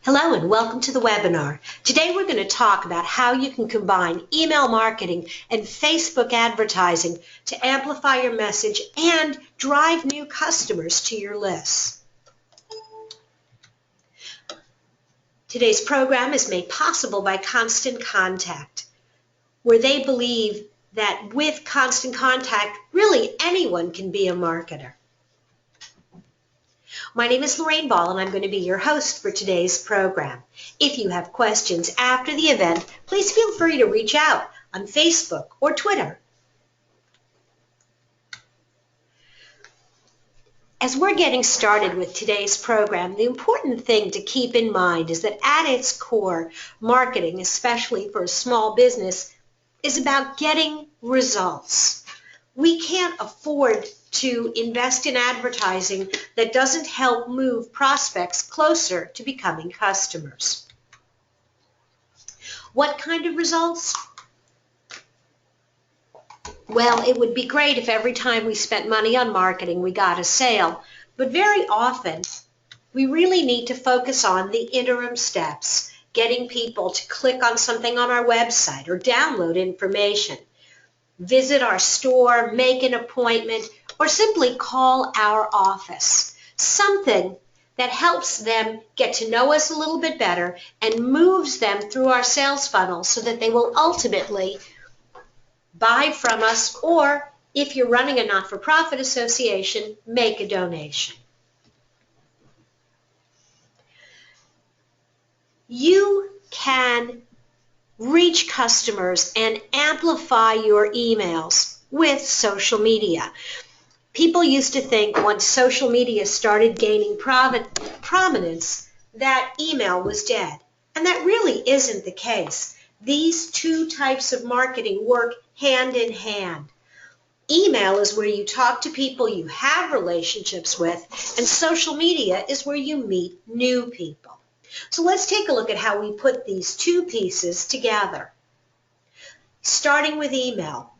Hello and welcome to the webinar. Today we're going to talk about how you can combine email marketing and Facebook advertising to amplify your message and drive new customers to your lists. Today's program is made possible by Constant Contact, where they believe that with Constant Contact, really anyone can be a marketer. My name is Lorraine Ball, and I'm going to be your host for today's program. If you have questions after the event, please feel free to reach out on Facebook or Twitter. As we're getting started with today's program, the important thing to keep in mind is that at its core, marketing, especially for a small business, is about getting results. We can't afford to invest in advertising that doesn't help move prospects closer to becoming customers. What kind of results? Well, it would be great if every time we spent money on marketing we got a sale, but very often we really need to focus on the interim steps, getting people to click on something on our website or download information, visit our store, make an appointment, or simply call our office. Something that helps them get to know us a little bit better and moves them through our sales funnel so that they will ultimately buy from us, or if you're running a not-for-profit association, make a donation. You can reach customers and amplify your emails with social media. People used to think once social media started gaining prominence that email was dead, and that really isn't the case. These two types of marketing work hand in hand. Email is where you talk to people you have relationships with, and social media is where you meet new people. So let's take a look at how we put these two pieces together. Starting with email.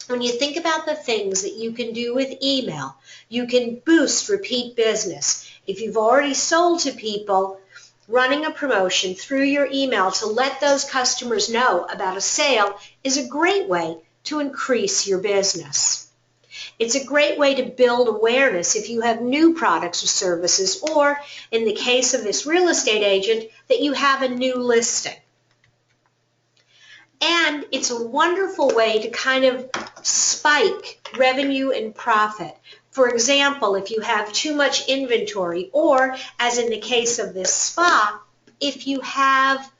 When you think about the things that you can do with email, you can boost repeat business. If you've already sold to people, running a promotion through your email to let those customers know about a sale is a great way to increase your business. It's a great way to build awareness if you have new products or services, or in the case of this real estate agent, that you have a new listing. And it's a wonderful way to kind of spike revenue and profit. For example, if you have too much inventory, or as in the case of this spa, if you have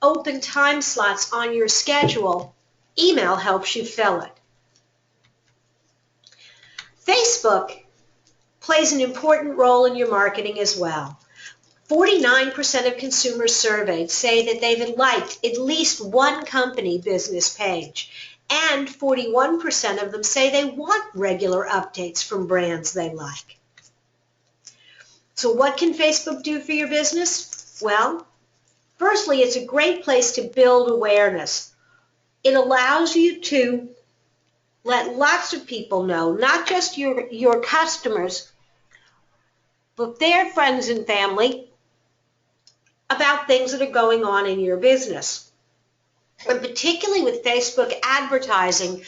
open time slots on your schedule, email helps you fill it. Facebook plays an important role in your marketing as well. 49% of consumers surveyed say that they've liked at least one company business page, and 41% of them say they want regular updates from brands they like. So what can Facebook do for your business? Well, firstly, it's a great place to build awareness. It allows you to let lots of people know, not just your customers, but their friends and family, about things that are going on in your business. And particularly with Facebook advertising,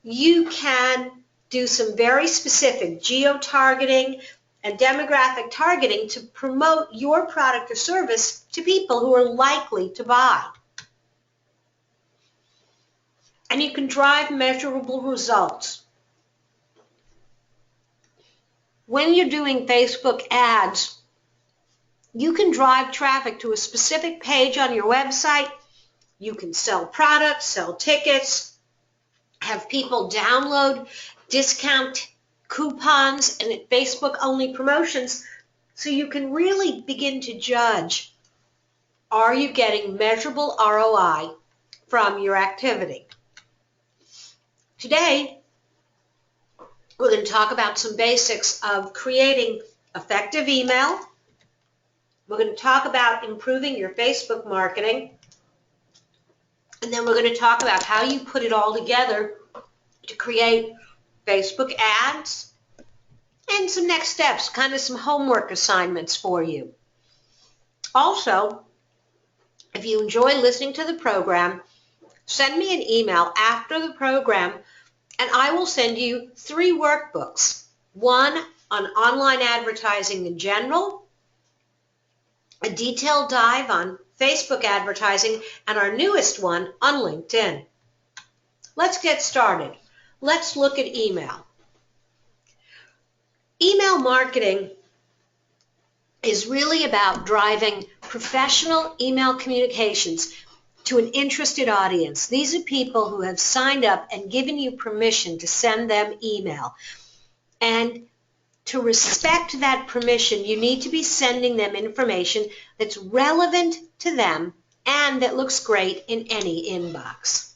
you can do some very specific geo-targeting and demographic targeting to promote your product or service to people who are likely to buy. And you can drive measurable results. When you're doing Facebook ads, you can drive traffic to a specific page on your website. You can sell products, sell tickets, have people download discount coupons and Facebook-only promotions, so you can really begin to judge, are you getting measurable ROI from your activity? Today, we're going to talk about some basics of creating effective email. We're going to talk about improving your Facebook marketing. And then we're going to talk about how you put it all together to create Facebook ads and some next steps, kind of some homework assignments for you. Also, if you enjoy listening to the program, send me an email after the program and I will send you 3 workbooks. One on online advertising in general, a detailed dive on Facebook advertising, and our newest one on LinkedIn. Let's get started. Let's look at email. Email marketing is really about driving professional email communications to an interested audience. These are people who have signed up and given you permission to send them email. And to respect that permission, you need to be sending them information that's relevant to them and that looks great in any inbox.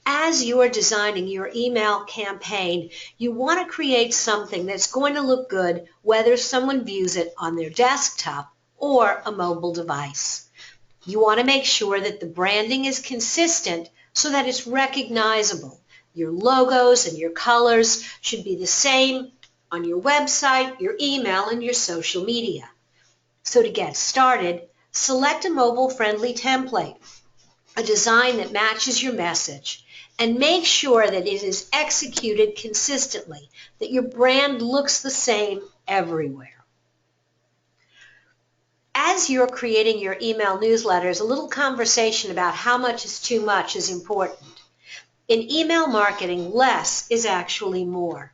As you are designing your email campaign, you want to create something that's going to look good whether someone views it on their desktop or a mobile device. You want to make sure that the branding is consistent so that it's recognizable. Your logos and your colors should be the same on your website, your email, and your social media. So to get started, select a mobile-friendly template, a design that matches your message, and make sure that it is executed consistently, that your brand looks the same everywhere. As you're creating your email newsletters, a little conversation about how much is too much is important. In email marketing, less is actually more.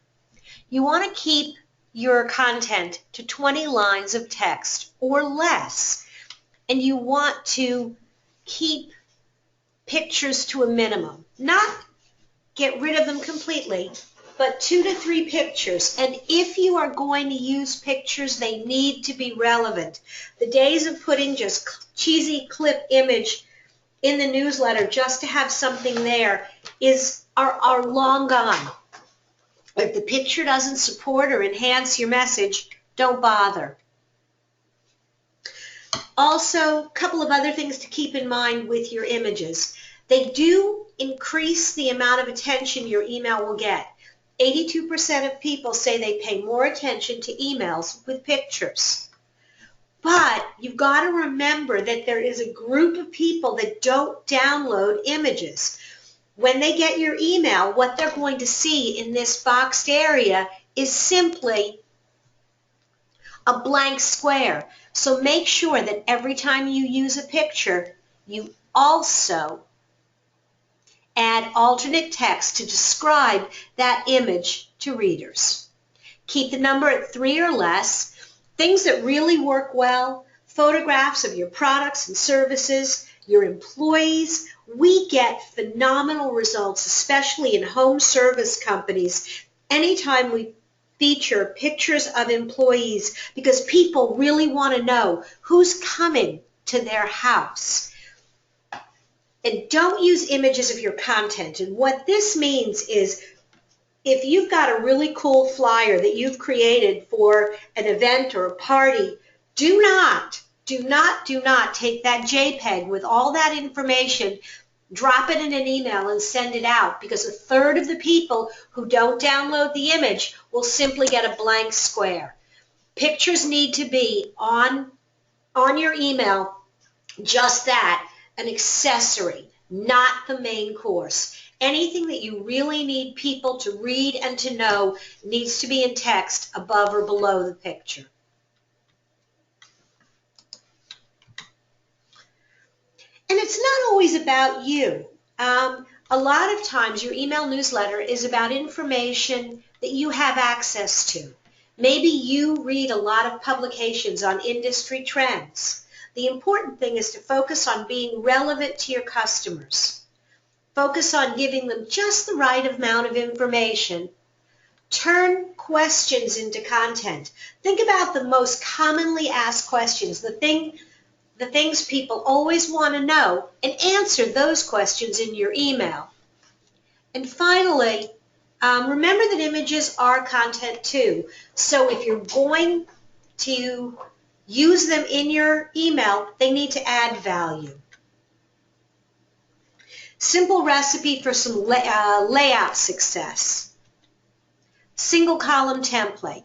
You want to keep your content to 20 lines of text or less, and you want to keep pictures to a minimum. Not get rid of them completely, but 2 to 3 pictures. And if you are going to use pictures, they need to be relevant. The days of putting just cheesy clip image in the newsletter just to have something there are long gone. If the picture doesn't support or enhance your message, don't bother. Also, a couple of other things to keep in mind with your images. They do increase the amount of attention your email will get. 82% of people say they pay more attention to emails with pictures. But you've got to remember that there is a group of people that don't download images. When they get your email, what they're going to see in this boxed area is simply a blank square. So make sure that every time you use a picture, you also add alternate text to describe that image to readers. Keep the number at 3 or less. Things that really work well, photographs of your products and services, your employees. We get phenomenal results, especially in home service companies, anytime we feature pictures of employees, because people really want to know who's coming to their house. And don't use images of your content. And what this means is if you've got a really cool flyer that you've created for an event or a party, do not take that JPEG with all that information, drop it in an email and send it out, because 1/3 of the people who don't download the image will simply get a blank square. Pictures need to be on your email, just that, an accessory, not the main course. Anything that you really need people to read and to know needs to be in text above or below the picture. And it's not always about you. A lot of times your email newsletter is about information that you have access to. Maybe you read a lot of publications on industry trends. The important thing is to focus on being relevant to your customers. Focus on giving them just the right amount of information. Turn questions into content. Think about the most commonly asked questions, the things people always want to know, and answer those questions in your email. And finally, remember that images are content too. So if you're going to use them in your email, they need to add value. Simple recipe for some layout success. Single column template.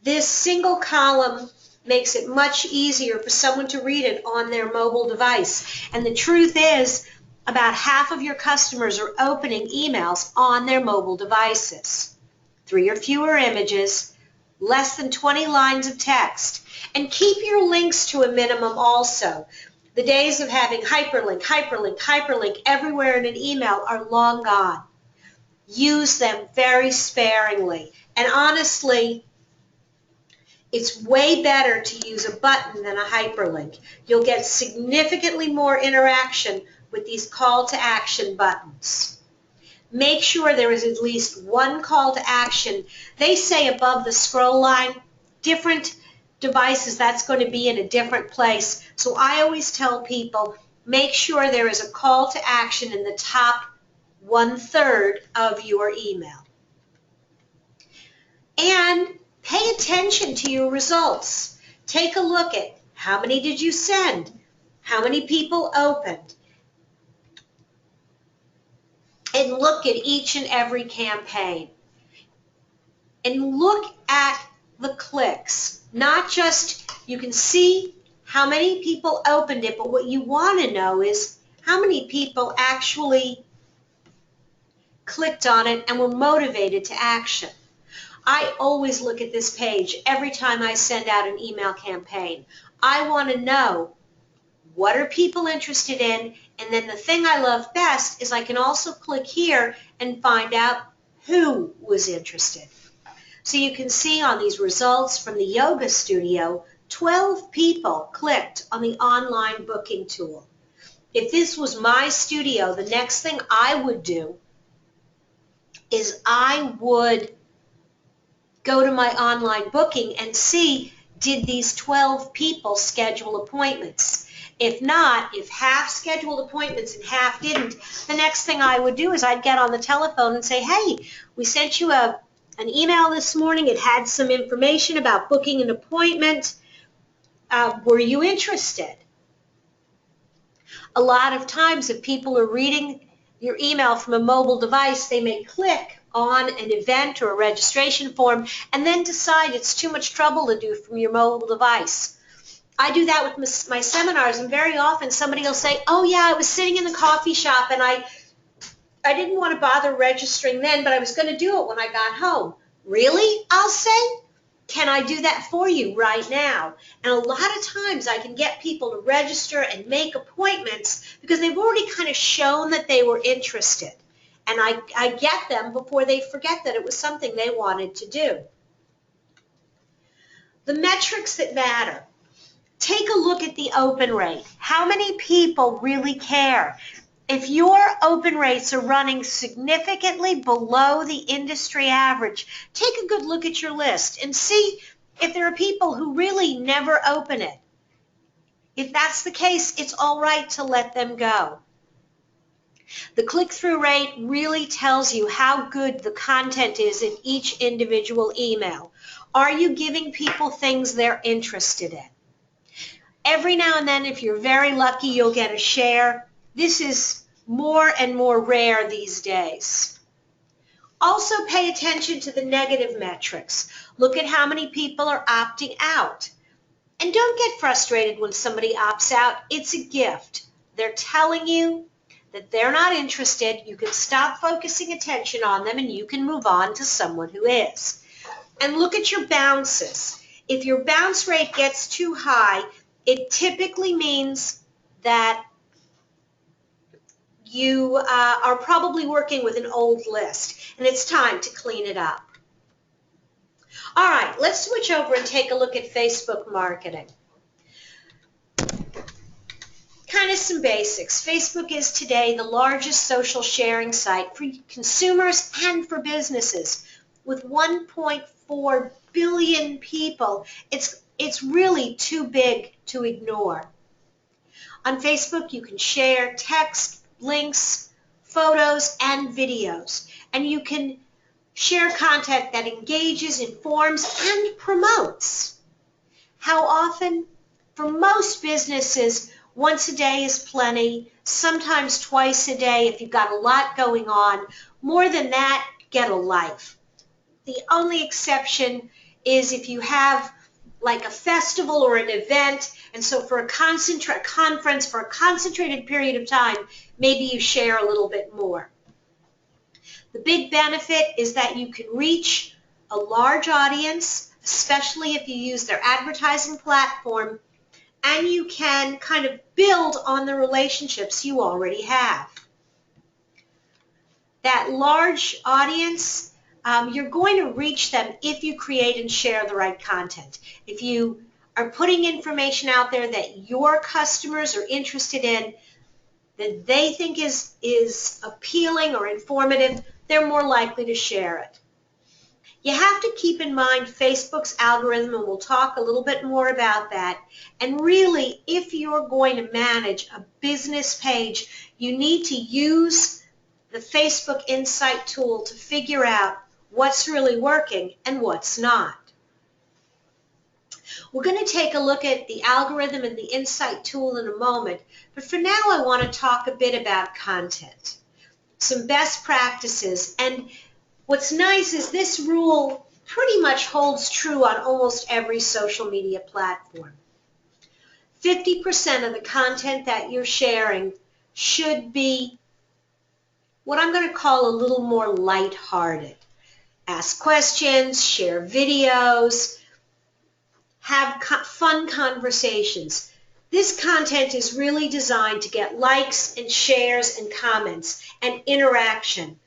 This single column makes it much easier for someone to read it on their mobile device. And the truth is, about half of your customers are opening emails on their mobile devices. 3 or fewer images, less than 20 lines of text. And keep your links to a minimum also. The days of having hyperlink, hyperlink, hyperlink everywhere in an email are long gone. Use them very sparingly. And honestly, it's way better to use a button than a hyperlink. You'll get significantly more interaction with these call to action buttons. Make sure there is at least one call to action. They say above the scroll line, different devices, that's going to be in a different place. So I always tell people, make sure there is a call to action in the top 1/3 of your email. And pay attention to your results. Take a look at how many did you send, how many people opened, and look at each and every campaign. And look at the clicks. Not just, you can see how many people opened it, but what you want to know is how many people actually clicked on it and were motivated to action. I always look at this page every time I send out an email campaign. I want to know, what are people interested in? And then the thing I love best is I can also click here and find out who was interested. So you can see on these results from the yoga studio, 12 people clicked on the online booking tool. If this was my studio, the next thing I would do is I would go to my online booking and see, did these 12 people schedule appointments? If not, if half scheduled appointments and half didn't, the next thing I would do is I'd get on the telephone and say, hey, we sent you an email this morning. It had some information about booking an appointment. Were you interested? A lot of times if people are reading your email from a mobile device, they may click on an event or a registration form and then decide it's too much trouble to do from your mobile device. I do that with my seminars, and very often somebody will say, oh yeah, I was sitting in the coffee shop and I didn't want to bother registering then, but I was going to do it when I got home. Really? I'll say, can I do that for you right now? And a lot of times I can get people to register and make appointments because they've already kind of shown that they were interested. And I get them before they forget that it was something they wanted to do. The metrics that matter. Take a look at the open rate. How many people really care? If your open rates are running significantly below the industry average, take a good look at your list and see if there are people who really never open it. If that's the case, it's all right to let them go. The click-through rate really tells you how good the content is in each individual email. Are you giving people things they're interested in? Every now and then, if you're very lucky, you'll get a share. This is more and more rare these days. Also pay attention to the negative metrics. Look at how many people are opting out. And don't get frustrated when somebody opts out. It's a gift. They're telling you that they're not interested. You can stop focusing attention on them and you can move on to someone who is. And look at your bounces. If your bounce rate gets too high, it typically means that you are probably working with an old list, and it's time to clean it up. All right, let's switch over and take a look at Facebook marketing. Kind of some basics. Facebook is today the largest social sharing site for consumers and for businesses. With 1.4 billion people, it's really too big to ignore. On Facebook, you can share text, links, photos, and videos. And you can share content that engages, informs, and promotes. How often? For most businesses, once a day is plenty, sometimes twice a day if you've got a lot going on. More than that, get a life. The only exception is if you have like a festival or an event, and so for a conference, for a concentrated period of time, maybe you share a little bit more. The big benefit is that you can reach a large audience, especially if you use their advertising platform, and you can kind of build on the relationships you already have. That large audience, you're going to reach them if you create and share the right content. If you are putting information out there that your customers are interested in, that they think is appealing or informative, they're more likely to share it. You have to keep in mind Facebook's algorithm, and we'll talk a little bit more about that. And really, if you're going to manage a business page, you need to use the Facebook Insight tool to figure out what's really working and what's not. We're going to take a look at the algorithm and the Insight tool in a moment, but for now I want to talk a bit about content, some best practices. And what's nice is this rule pretty much holds true on almost every social media platform. 50% of the content that you're sharing should be what I'm going to call a little more lighthearted. Ask questions, share videos, have fun conversations. This content is really designed to get likes and shares and comments and interaction.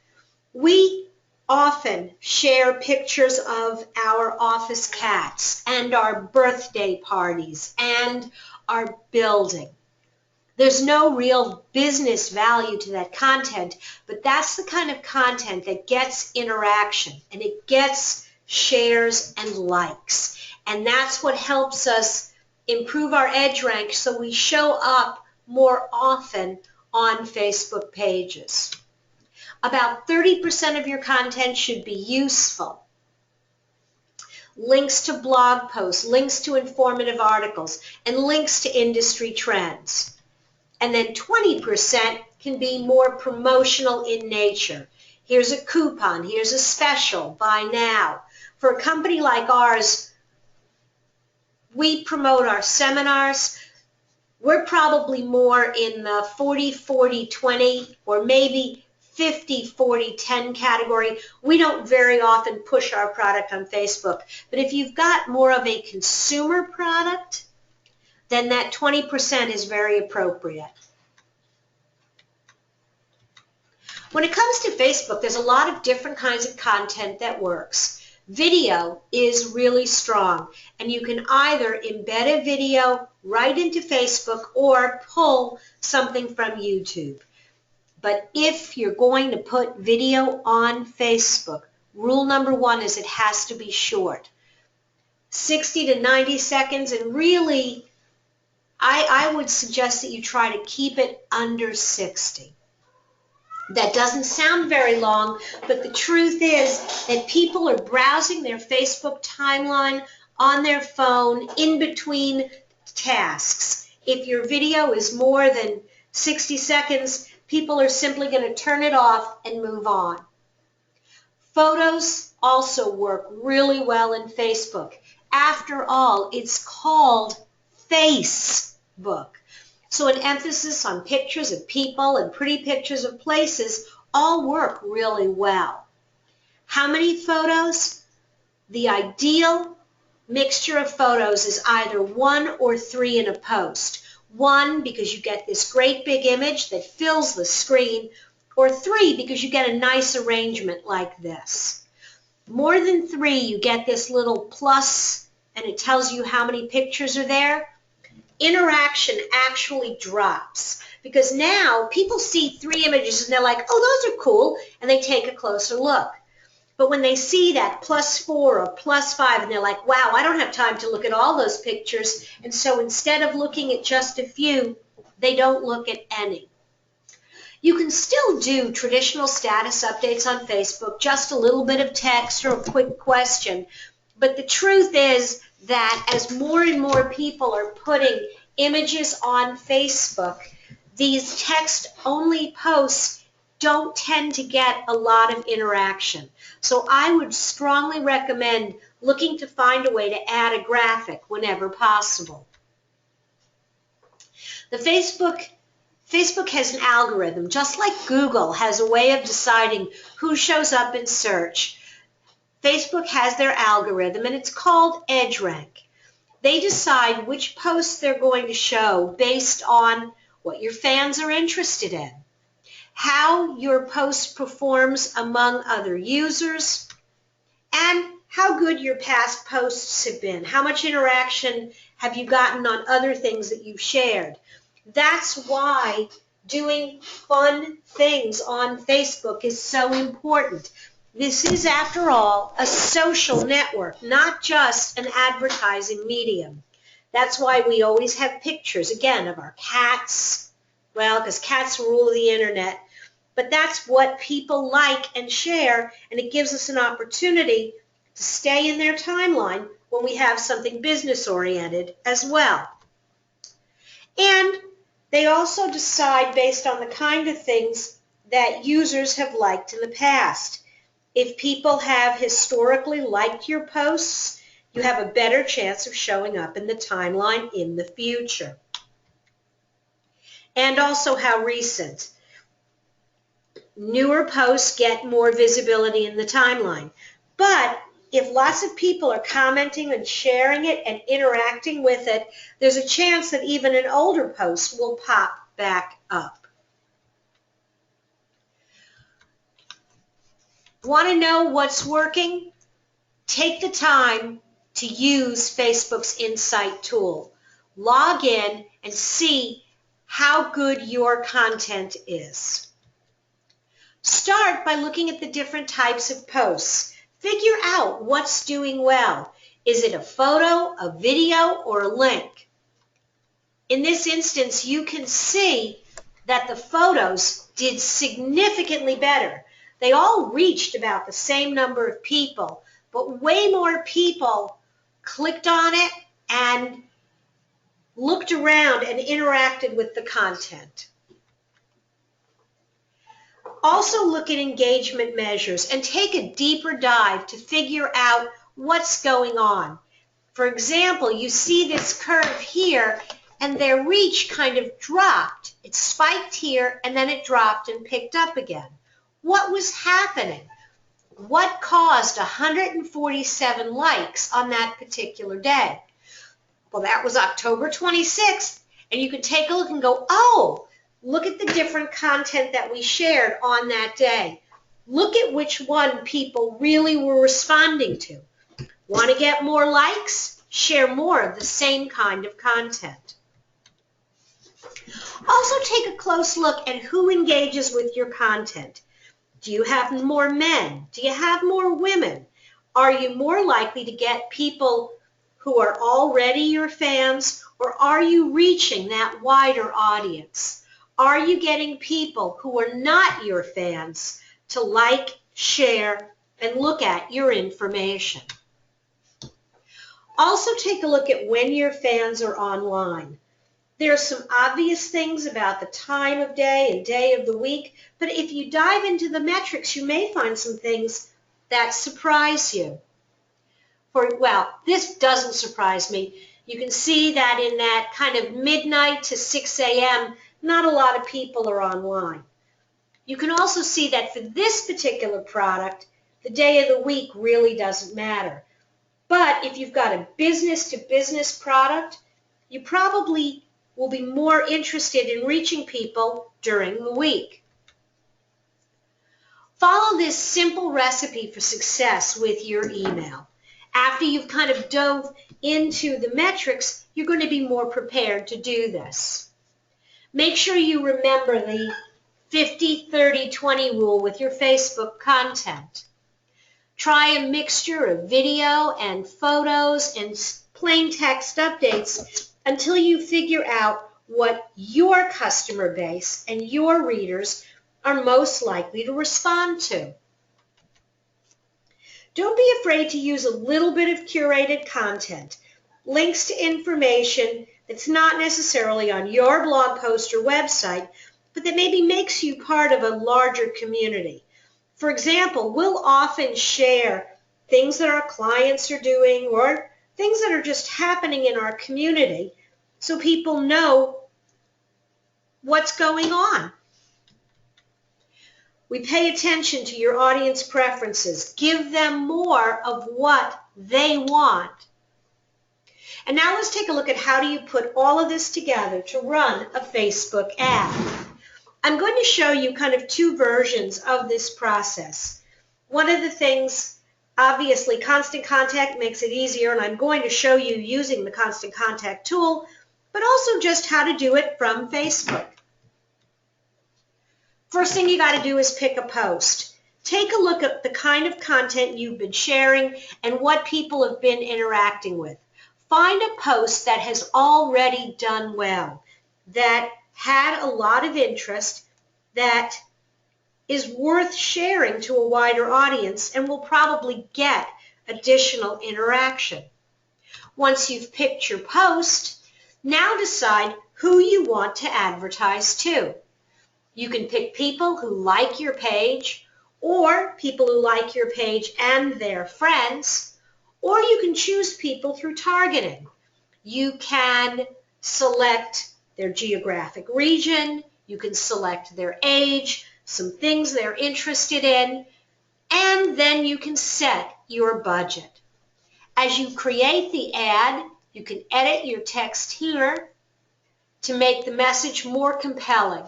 We often share pictures of our office cats and our birthday parties and our building. There's no real business value to that content, but that's the kind of content that gets interaction and it gets shares and likes. And that's what helps us improve our edge rank so we show up more often on Facebook pages. About 30% of your content should be useful. Links to blog posts, links to informative articles, and links to industry trends. And then 20% can be more promotional in nature. Here's a coupon, here's a special, buy now. For a company like ours, we promote our seminars. We're probably more in the 40-40-20 or maybe 50-40-10 category. We don't very often push our product on Facebook. But if you've got more of a consumer product, then that 20% is very appropriate. When it comes to Facebook, there's a lot of different kinds of content that works. Video is really strong, and you can either embed a video right into Facebook or pull something from YouTube. But if you're going to put video on Facebook, rule number one is it has to be short. 60 to 90 seconds, and really, I would suggest that you try to keep it under 60. That doesn't sound very long, but the truth is that people are browsing their Facebook timeline on their phone in between tasks. If your video is more than 60 seconds, people are simply going to turn it off and move on. Photos also work really well in Facebook. After all, it's called Facebook. So an emphasis on pictures of people and pretty pictures of places all work really well. How many photos? The ideal mixture of photos is either 1 or 3 in a post. 1 because you get this great big image that fills the screen, or 3 because you get a nice arrangement like this. More than 3, you get this little plus and it tells you how many pictures are there. Interaction actually drops because now people see 3 images and they're like, oh, those are cool, and they take a closer look. But when they see that +4 or +5 and they're like, wow, I don't have time to look at all those pictures, and so instead of looking at just a few, they don't look at any. You can still do traditional status updates on Facebook, just a little bit of text or a quick question, but the truth is that as more and more people are putting images on Facebook, these text-only posts don't tend to get a lot of interaction. So I would strongly recommend looking to find a way to add a graphic whenever possible. The Facebook has an algorithm, just like Google has a way of deciding who shows up in search. Facebook has their algorithm, and it's called EdgeRank. They decide which posts they're going to show based on what your fans are interested in, how your post performs among other users, and how good your past posts have been. How much interaction have you gotten on other things that you've shared? That's why doing fun things on Facebook is so important. This is, after all, a social network, not just an advertising medium. That's why we always have pictures, again, of our cats. Well, because cats rule the internet. But that's what people like and share, and it gives us an opportunity to stay in their timeline when we have something business-oriented as well. And they also decide based on the kind of things that users have liked in the past. If people have historically liked your posts, you have a better chance of showing up in the timeline in the future. And also how recent. Newer posts get more visibility in the timeline. But if lots of people are commenting and sharing it and interacting with it, there's a chance that even an older post will pop back up. Want to know what's working? Take the time to use Facebook's Insight tool. Log in and see how good your content is. Start by looking at the different types of posts. Figure out what's doing well. Is it a photo, a video, or a link? In this instance, you can see that the photos did significantly better. They all reached about the same number of people, but way more people clicked on it and looked around and interacted with the content. Also look at engagement measures and take a deeper dive to figure out what's going on. For example, you see this curve here, and their reach kind of dropped. It spiked here, and then it dropped and picked up again. What was happening? What caused 147 likes on that particular day? Well, that was October 26th, and you can take a look and go, oh, look at the different content that we shared on that day. Look at which one people really were responding to. Want to get more likes? Share more of the same kind of content. Also take a close look at who engages with your content. Do you have more men? Do you have more women? Are you more likely to get people who are already your fans, or are you reaching that wider audience? Are you getting people who are not your fans to like, share, and look at your information? Also take a look at when your fans are online. There are some obvious things about the time of day and day of the week, but if you dive into the metrics, you may find some things that surprise you. Well, this doesn't surprise me. You can see that in that kind of midnight to 6 a.m., not a lot of people are online. You can also see that for this particular product, the day of the week really doesn't matter. But if you've got a business-to-business product, you probably will be more interested in reaching people during the week. Follow this simple recipe for success with your email. After you've kind of dove into the metrics, you're going to be more prepared to do this. Make sure you remember the 50-30-20 rule with your Facebook content. Try a mixture of video and photos and plain text updates until you figure out what your customer base and your readers are most likely to respond to. Don't be afraid to use a little bit of curated content, links to information that's not necessarily on your blog post or website, but that maybe makes you part of a larger community. For example, we'll often share things that our clients are doing or things that are just happening in our community so people know what's going on. We pay attention to your audience preferences. Give them more of what they want. And now let's take a look at how do you put all of this together to run a Facebook ad. I'm going to show you kind of two versions of this process. One of the things, obviously, Constant Contact makes it easier, and I'm going to show you using the Constant Contact tool, but also just how to do it from Facebook. First thing you got to do is pick a post. Take a look at the kind of content you've been sharing and what people have been interacting with. Find a post that has already done well, that had a lot of interest, that is worth sharing to a wider audience and will probably get additional interaction. Once you've picked your post, now decide who you want to advertise to. You can pick people who like your page, or people who like your page and their friends, or you can choose people through targeting. You can select their geographic region, you can select their age, some things they're interested in, and then you can set your budget. As you create the ad, you can edit your text here to make the message more compelling.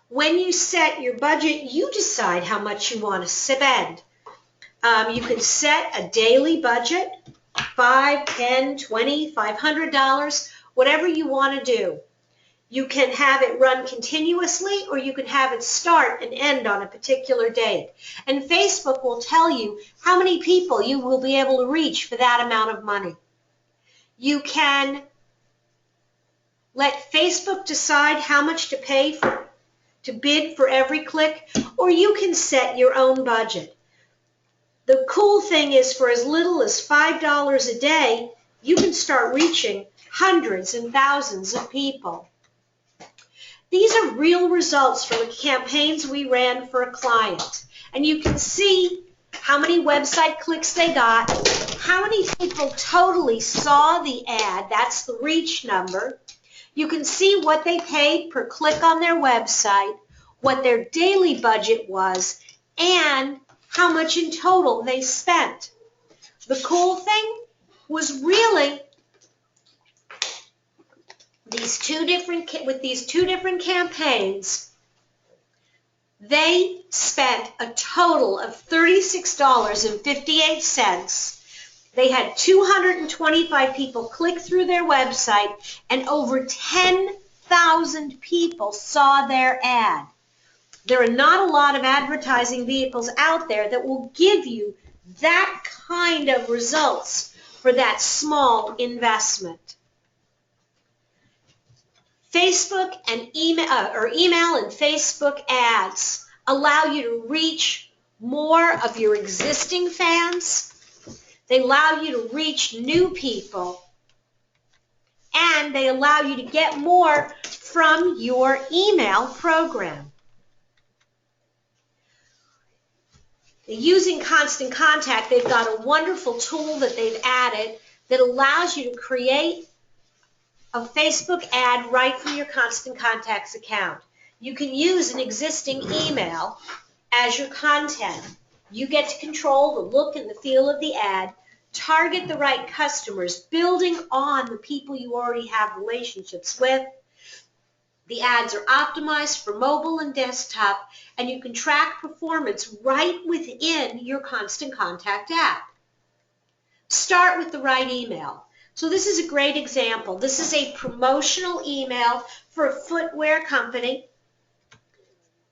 When you set your budget, you decide how much you want to spend. You can set a daily budget, $5, $10, $20, $500, whatever you want to do. You can have it run continuously, or you can have it start and end on a particular date. And Facebook will tell you how many people you will be able to reach for that amount of money. You can let Facebook decide how much to pay to bid for every click, or you can set your own budget. The cool thing is, for as little as $5 a day, you can start reaching hundreds and thousands of people. These are real results from the campaigns we ran for a client. And you can see how many website clicks they got, how many people totally saw the ad, that's the reach number. You can see what they paid per click on their website, what their daily budget was, and how much in total they spent. The cool thing was really with these two different campaigns, they spent a total of $36.58. They had 225 people click through their website, and over 10,000 people saw their ad. There are not a lot of advertising vehicles out there that will give you that kind of results for that small investment. Facebook and email and Facebook ads allow you to reach more of your existing fans. They allow you to reach new people, and they allow you to get more from your email program. Using Constant Contact, they've got a wonderful tool that they've added that allows you to create a Facebook ad right from your Constant Contacts account. You can use an existing email as your content. You get to control the look and the feel of the ad, target the right customers, building on the people you already have relationships with. The ads are optimized for mobile and desktop, and you can track performance right within your Constant Contact app. Start with the right email. So this is a great example. This is a promotional email for a footwear company.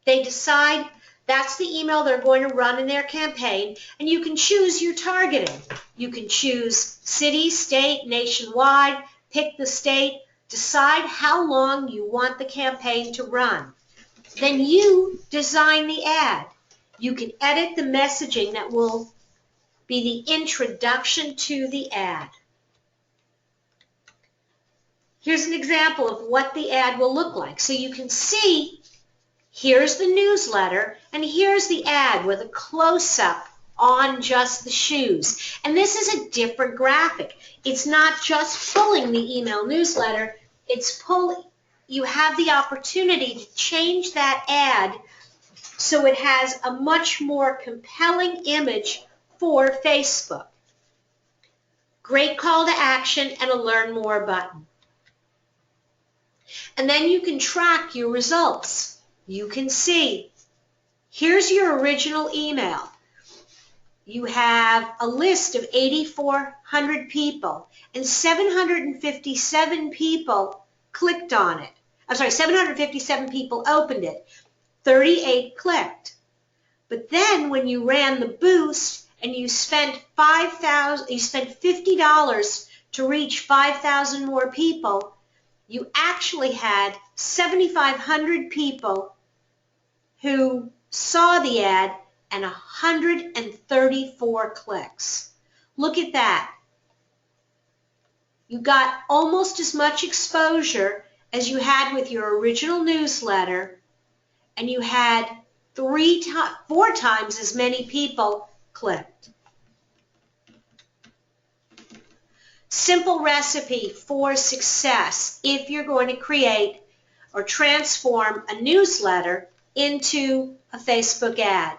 They decide that's the email they're going to run in their campaign, and you can choose your targeting. You can choose city, state, nationwide, pick the state, decide how long you want the campaign to run. Then you design the ad. You can edit the messaging that will be the introduction to the ad. Here's an example of what the ad will look like. So you can see Here's the newsletter, and here's the ad with a close-up on just the shoes. And this is a different graphic. It's not just pulling the email newsletter, it's pulling. You have the opportunity to change that ad so it has a much more compelling image for Facebook. Great call to action and a learn more button. And then you can track your results. You can see, here's your original email. You have a list of 8,400 people, and 757 people clicked on it. I'm sorry, 757 people opened it, 38 clicked. But then when you ran the boost and you spent $50 to reach 5,000 more people, you actually had 7,500 people who saw the ad and 134 clicks. Look at that. You got almost as much exposure as you had with your original newsletter, and you had 4 times as many people clicked. Simple recipe for success if you're going to create or transform a newsletter into a Facebook ad.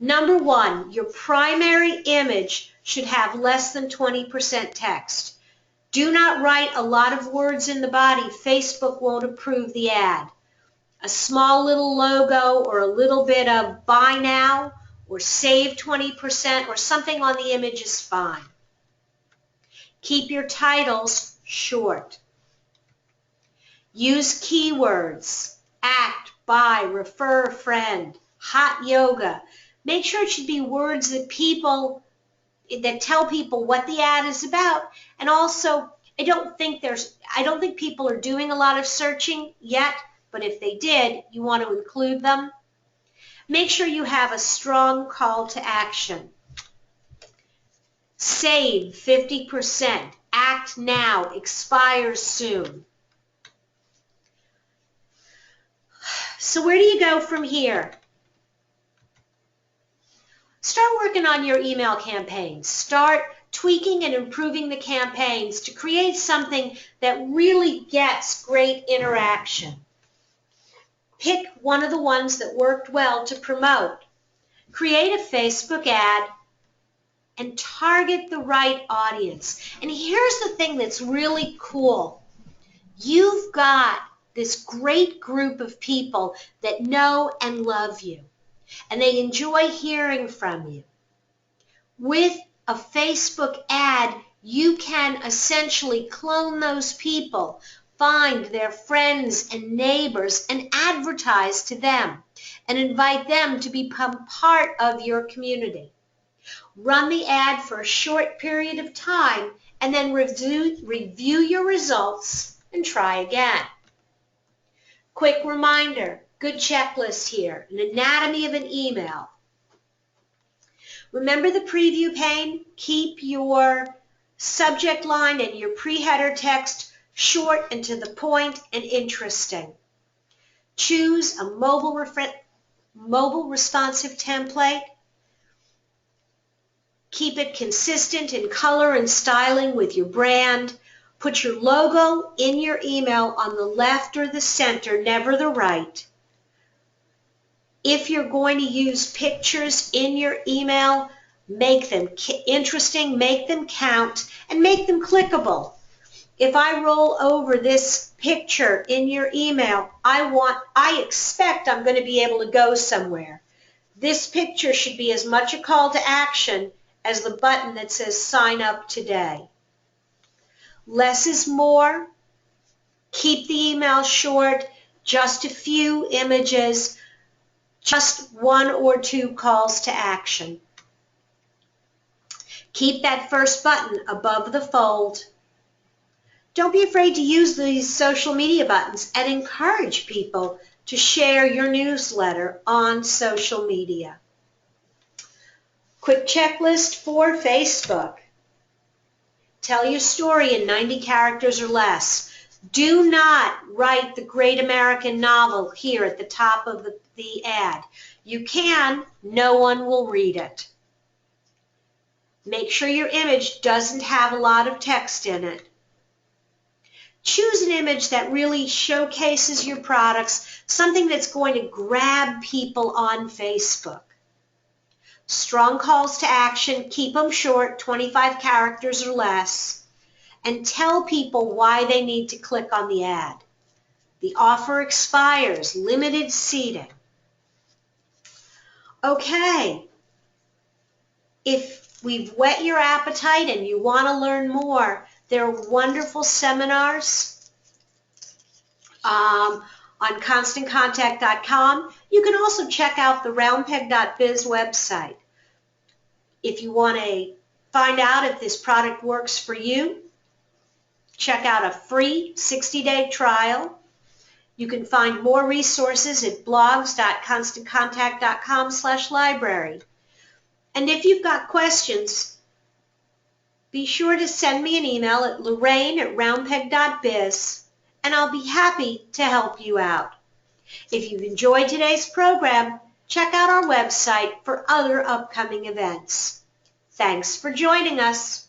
Number 1, your primary image should have less than 20% text. Do not write a lot of words in the body. Facebook won't approve the ad. A small little logo or a little bit of buy now or save 20% or something on the image is fine. Keep your titles short. Use keywords, act, buy, refer a friend, hot yoga. Make sure it should be words that tell people what the ad is about. And also, I don't think people are doing a lot of searching yet, but if they did, you want to include them. Make sure you have a strong call to action. Save 50%, act now, expires soon. So where do you go from here? Start working on your email campaigns. Start tweaking and improving the campaigns to create something that really gets great interaction. Pick one of the ones that worked well to promote. Create a Facebook ad and target the right audience. And here's the thing that's really cool. You've got this great group of people that know and love you, and they enjoy hearing from you. With a Facebook ad, you can essentially clone those people, find their friends and neighbors, and advertise to them, and invite them to become part of your community. Run the ad for a short period of time, and then review your results and try again. Quick reminder, good checklist here, an anatomy of an email. Remember the preview pane? Keep your subject line and your pre-header text short and to the point and interesting. Choose a mobile responsive template. Keep it consistent in color and styling with your brand. Put your logo in your email on the left or the center, never the right. If you're going to use pictures in your email, make them interesting, make them count, and make them clickable. If I roll over this picture in your email, I expect I'm going to be able to go somewhere. This picture should be as much a call to action as the button that says sign up today. Less is more. Keep the email short, just a few images, just 1 or 2 calls to action. Keep that first button above the fold. Don't be afraid to use these social media buttons and encourage people to share your newsletter on social media. Quick checklist for Facebook. Tell your story in 90 characters or less. Do not write the great American novel here at the top of the ad. You can, no one will read it. Make sure your image doesn't have a lot of text in it. Choose an image that really showcases your products, something that's going to grab people on Facebook. Strong calls to action, keep them short, 25 characters or less, and tell people why they need to click on the ad. The offer expires, limited seating. Okay, if we've whet your appetite and you want to learn more, there are wonderful seminars on ConstantContact.com. You can also check out the roundpeg.biz website. If you want to find out if this product works for you, check out a free 60-day trial. You can find more resources at blogs.constantcontact.com/library. And if you've got questions, be sure to send me an email at lorraine@roundpeg.biz, and I'll be happy to help you out. If you've enjoyed today's program, check out our website for other upcoming events. Thanks for joining us.